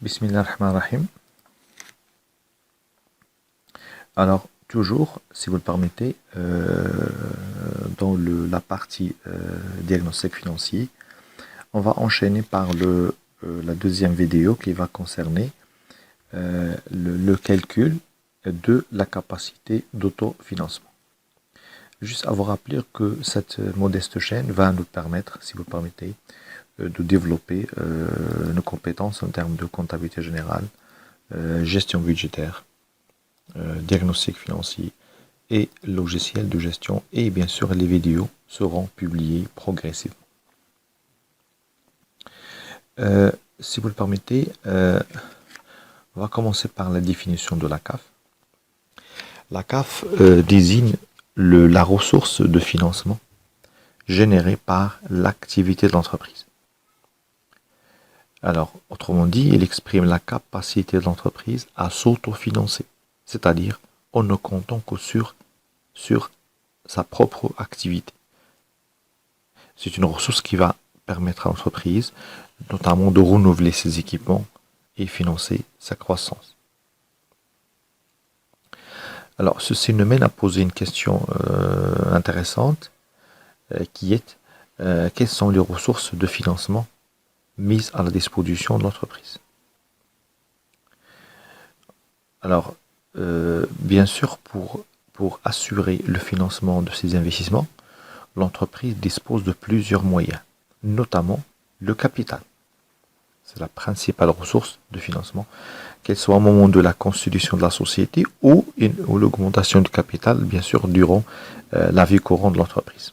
Bismillahirrahmanirrahim. Alors, toujours, si vous le permettez, dans la partie diagnostic financier, on va enchaîner par la deuxième vidéo qui va concerner le calcul de la capacité d'autofinancement. Juste à vous rappeler que cette modeste chaîne va nous permettre, si vous le permettez, de développer nos compétences en termes de comptabilité générale, gestion budgétaire, diagnostic financier et logiciel de gestion, et bien sûr les vidéos seront publiées progressivement. Si vous le permettez, on va commencer par la définition de la CAF. La CAF désigne la ressource de financement générée par l'activité de l'entreprise. Alors, autrement dit, il exprime la capacité de l'entreprise à s'autofinancer, c'est-à-dire en ne comptant que sur sa propre activité. C'est une ressource qui va permettre à l'entreprise, notamment de renouveler ses équipements et financer sa croissance. Alors, ceci nous mène à poser une question intéressante, qui est quelles sont les ressources de financement mises à la disposition de l'entreprise. Alors, bien sûr, pour assurer le financement de ces investissements, l'entreprise dispose de plusieurs moyens, notamment le capital. C'est la principale ressource de financement, qu'elle soit au moment de la constitution de la société ou l'augmentation du capital, bien sûr, durant la vie courante de l'entreprise.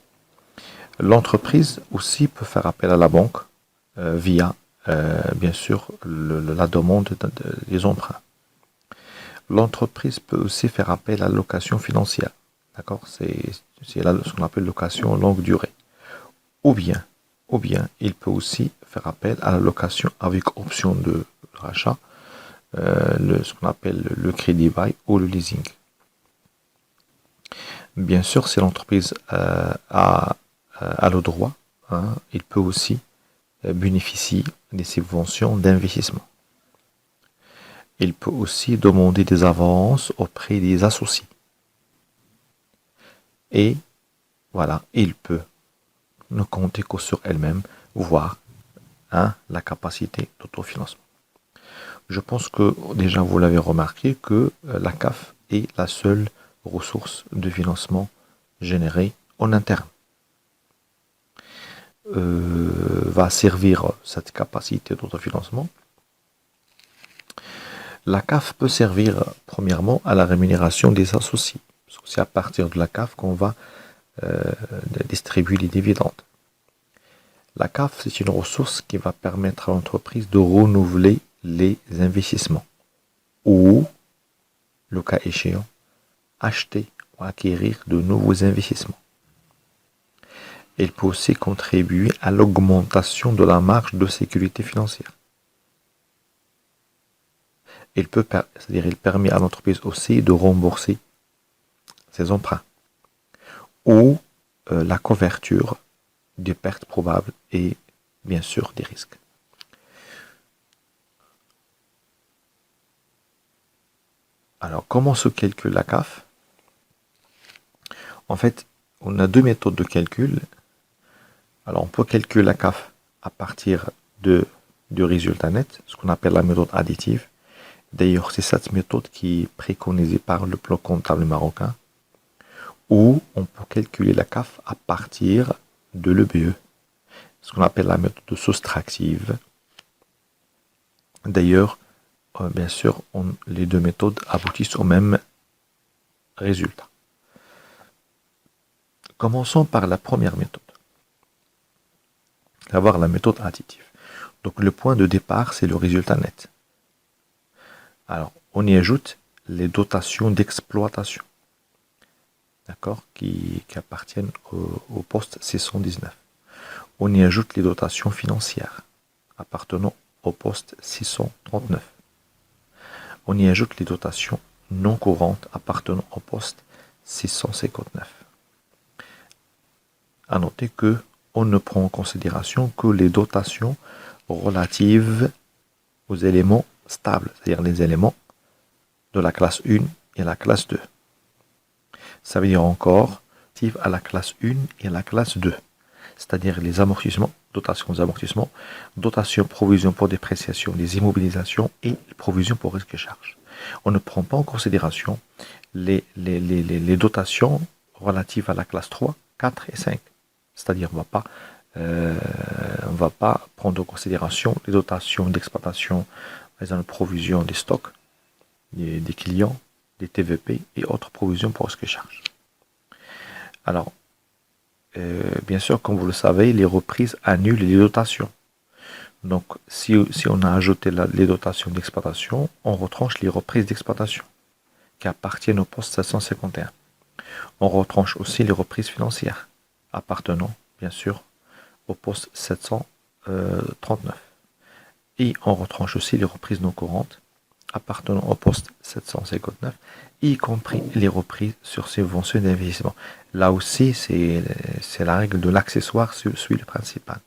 L'entreprise aussi peut faire appel à la banque via, bien sûr, la demande des emprunts. L'entreprise peut aussi faire appel à la location financière. D'accord, c'est ce qu'on appelle location longue durée. Ou bien, il peut aussi faire appel à la location avec option de rachat, ce qu'on appelle le crédit bail ou le leasing. Bien sûr, si l'entreprise a le droit, il peut aussi bénéficier des subventions d'investissement. Il peut aussi demander des avances auprès des associés. Et voilà, il peut ne compter que sur elle-même, voire la capacité d'autofinancement. Je pense que déjà vous l'avez remarqué que la CAF est la seule ressource de financement générée en interne. Va servir cette capacité d'autofinancement. La CAF peut servir premièrement à la rémunération des associés. C'est à partir de la CAF qu'on va distribuer les dividendes. La CAF, c'est une ressource qui va permettre à l'entreprise de renouveler les investissements ou, le cas échéant, acheter ou acquérir de nouveaux investissements. Elle peut aussi contribuer à l'augmentation de la marge de sécurité financière. Il permet à l'entreprise aussi de rembourser ses emprunts ou la couverture des pertes probables et bien sûr des risques. Alors, comment se calcule la CAF? En fait, on a deux méthodes de calcul. Alors, on peut calculer la CAF à partir du résultat net, ce qu'on appelle la méthode additive. D'ailleurs, c'est cette méthode qui est préconisée par le plan comptable marocain, ou on peut calculer la CAF à partir de l'EBE, ce qu'on appelle la méthode soustractive. D'ailleurs, bien sûr, les deux méthodes aboutissent au même résultat. Commençons par la première méthode, à savoir la méthode additive. Donc le point de départ, c'est le résultat net. Alors, on y ajoute les dotations d'exploitation, d'accord, qui appartiennent au poste 619. On y ajoute les dotations financières appartenant au poste 639. On y ajoute les dotations non courantes appartenant au poste 659. À noter que on ne prend en considération que les dotations relatives aux éléments stables, c'est-à-dire les éléments de la classe 1 et la classe 2. Ça veut dire encore à la classe 1 et la classe 2, c'est-à-dire les amortissements, dotation des amortissements, dotation provision pour dépréciation des immobilisations et provision pour risque et charges. On ne prend pas en considération les dotations relatives à la classe 3, 4 et 5. C'est-à-dire on ne va pas prendre en considération les dotations d'exploitation, par exemple provision des stocks, des clients, des TVP et autres provisions pour risque et charges. Alors, bien sûr, comme vous le savez, les reprises annulent les dotations. Donc, si on a ajouté les dotations d'exploitation, on retranche les reprises d'exploitation qui appartiennent au poste 751. On retranche aussi les reprises financières appartenant, bien sûr, au poste 739. Et on retranche aussi les reprises non courantes appartenant au poste 759, y compris les reprises sur subventions d'investissement. Là aussi, c'est la règle de l'accessoire suit le principal.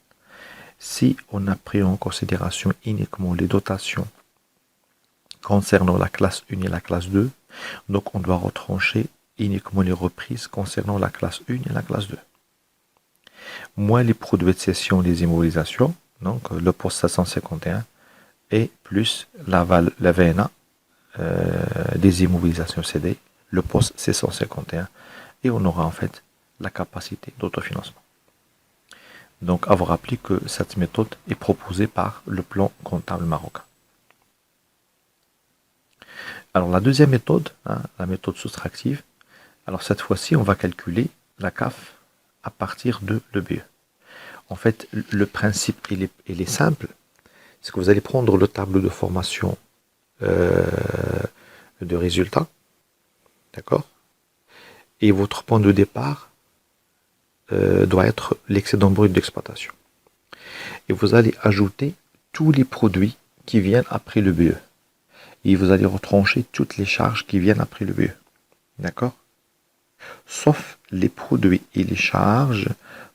Si on a pris en considération uniquement les dotations concernant la classe 1 et la classe 2, donc on doit retrancher uniquement les reprises concernant la classe 1 et la classe 2. Moins les produits de cession des immobilisations, donc le poste 751, et plus la VNA des immobilisations cédées, le poste 651, et on aura en fait la capacité d'autofinancement. Donc, à vous rappeler que cette méthode est proposée par le plan comptable marocain. Alors, la deuxième méthode, la méthode soustractive, alors cette fois-ci, on va calculer la CAF à partir de l'EBE. En fait, le principe, il est simple. C'est que vous allez prendre le tableau de formation de résultats, d'accord? Et votre point de départ doit être l'excédent brut d'exploitation. Et vous allez ajouter tous les produits qui viennent après le BE. Et vous allez retrancher toutes les charges qui viennent après le BE. D'accord? Sauf les produits et les charges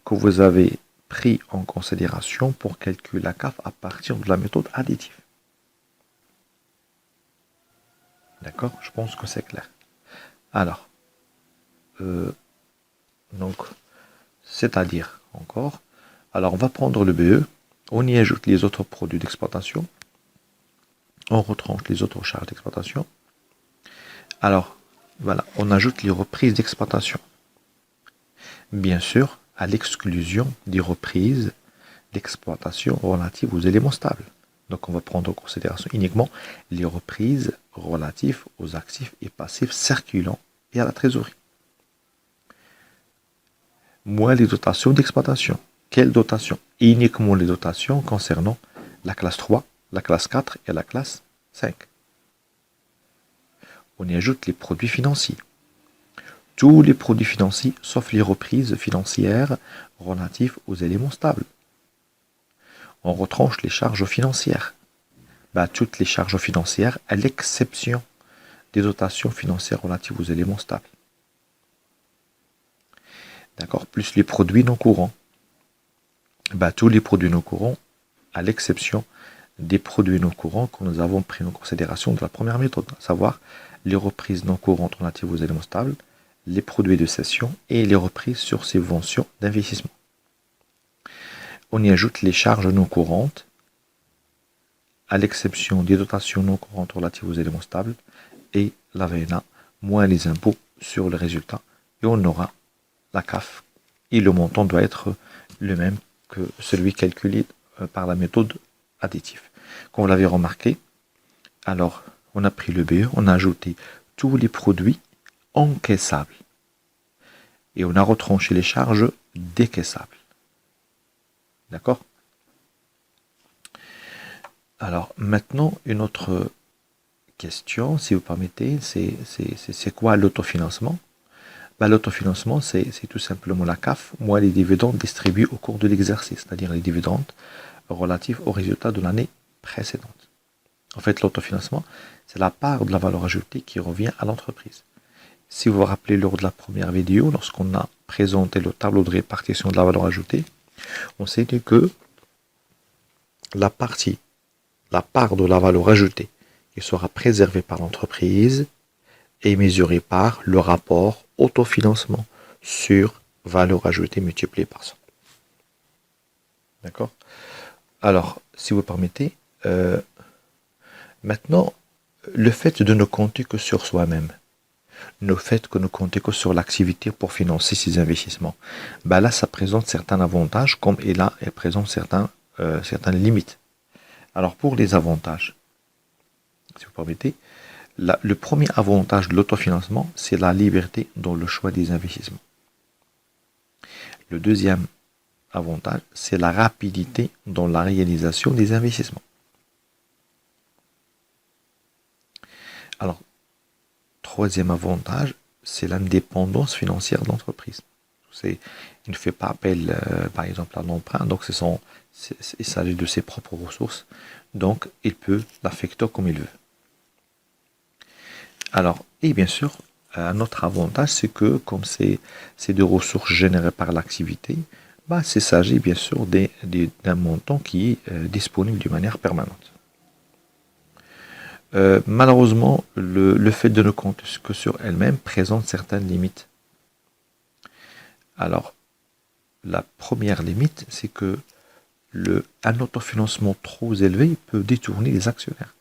que vous avez pris en considération pour calculer la CAF à partir de la méthode additive. D'accord? Je pense que c'est clair. Alors, donc, c'est-à-dire encore, alors on va prendre le BE, on y ajoute les autres produits d'exploitation, on retranche les autres charges d'exploitation. Alors, voilà, on ajoute les reprises d'exploitation. Bien sûr, à l'exclusion des reprises d'exploitation relatives aux éléments stables. Donc, on va prendre en considération uniquement les reprises relatives aux actifs et passifs circulants et à la trésorerie. Moins les dotations d'exploitation. Quelles dotations? Uniquement les dotations concernant la classe 3, la classe 4 et la classe 5. On y ajoute les produits financiers. Tous les produits financiers, sauf les reprises financières relatives aux éléments stables. On retranche les charges financières. Toutes les charges financières, à l'exception des dotations financières relatives aux éléments stables. D'accord? Plus les produits non courants. Tous les produits non courants, à l'exception des produits non courants que nous avons pris en considération de la première méthode, à savoir les reprises non courantes relatives aux éléments stables, les produits de cession et les reprises sur subventions d'investissement. On y ajoute les charges non courantes, à l'exception des dotations non courantes relatives aux éléments stables, et la VNA, moins les impôts sur le résultat, et on aura la CAF. Et le montant doit être le même que celui calculé par la méthode additive. Comme vous l'avez remarqué, alors on a pris le BE, on a ajouté tous les produits encaissables. Et on a retranché les charges décaissables. D'accord? Alors maintenant, une autre question, si vous permettez, c'est quoi l'autofinancement? L'autofinancement, c'est tout simplement la CAF, moins les dividendes distribués au cours de l'exercice, c'est-à-dire les dividendes relatifs aux résultats de l'année précédente. En fait, l'autofinancement, c'est la part de la valeur ajoutée qui revient à l'entreprise. Si vous vous rappelez lors de la première vidéo, lorsqu'on a présenté le tableau de répartition de la valeur ajoutée, on s'est dit que la part de la valeur ajoutée il sera préservé par l'entreprise et mesuré par le rapport autofinancement sur valeur ajoutée multipliée par 100. D'accord? Alors, si vous permettez, maintenant, le fait de ne compter que sur soi-même, le fait que nous comptons que sur l'activité pour financer ces investissements, ben là, ça présente certains avantages, comme et là, elle présente certaines limites. Alors, pour les avantages, si vous permettez, le premier avantage de l'autofinancement, c'est la liberté dans le choix des investissements. Le deuxième avantage, c'est la rapidité dans la réalisation des investissements. Alors, troisième avantage, c'est l'indépendance financière de l'entreprise. Il ne fait pas appel, par exemple, à l'emprunt, donc il s'agit de ses propres ressources, donc il peut l'affecter comme il veut. Alors, et bien sûr, un autre avantage, c'est que comme c'est des ressources générées par l'activité, bah, il s'agit bien sûr d'un montant qui est disponible d'une manière permanente. Malheureusement, le fait de ne compter que sur elle-même présente certaines limites. Alors, la première limite, c'est que un autofinancement trop élevé peut détourner les actionnaires.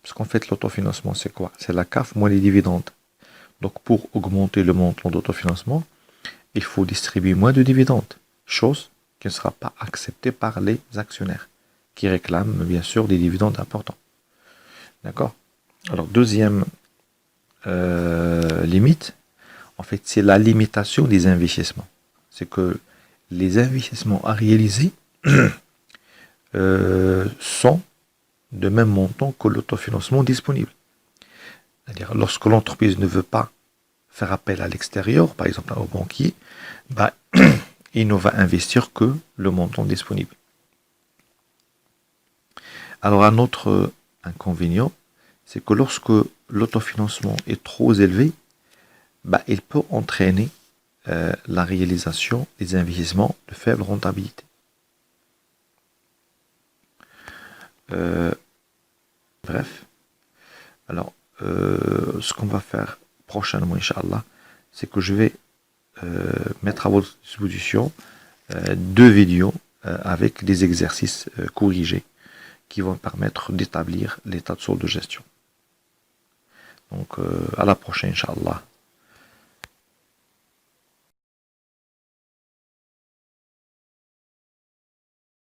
Parce qu'en fait, l'autofinancement, c'est quoi? C'est la CAF moins les dividendes. Donc, pour augmenter le montant d'autofinancement, il faut distribuer moins de dividendes, chose qui ne sera pas acceptée par les actionnaires, qui réclament bien sûr des dividendes importants. D'accord? Alors, deuxième limite, en fait, c'est la limitation des investissements. C'est que les investissements à réaliser sont de même montant que l'autofinancement disponible. C'est-à-dire, lorsque l'entreprise ne veut pas faire appel à l'extérieur, par exemple au banquier, bah, il ne va investir que le montant disponible. Alors, un autre inconvénient, c'est que lorsque l'autofinancement est trop élevé, bah, il peut entraîner la réalisation des investissements de faible rentabilité. Bref, alors ce qu'on va faire prochainement, Inch'Allah, c'est que je vais mettre à votre disposition 2 vidéos avec des exercices corrigés qui vont permettre d'établir l'état de solde de gestion. Donc à la prochaine, Inch'Allah.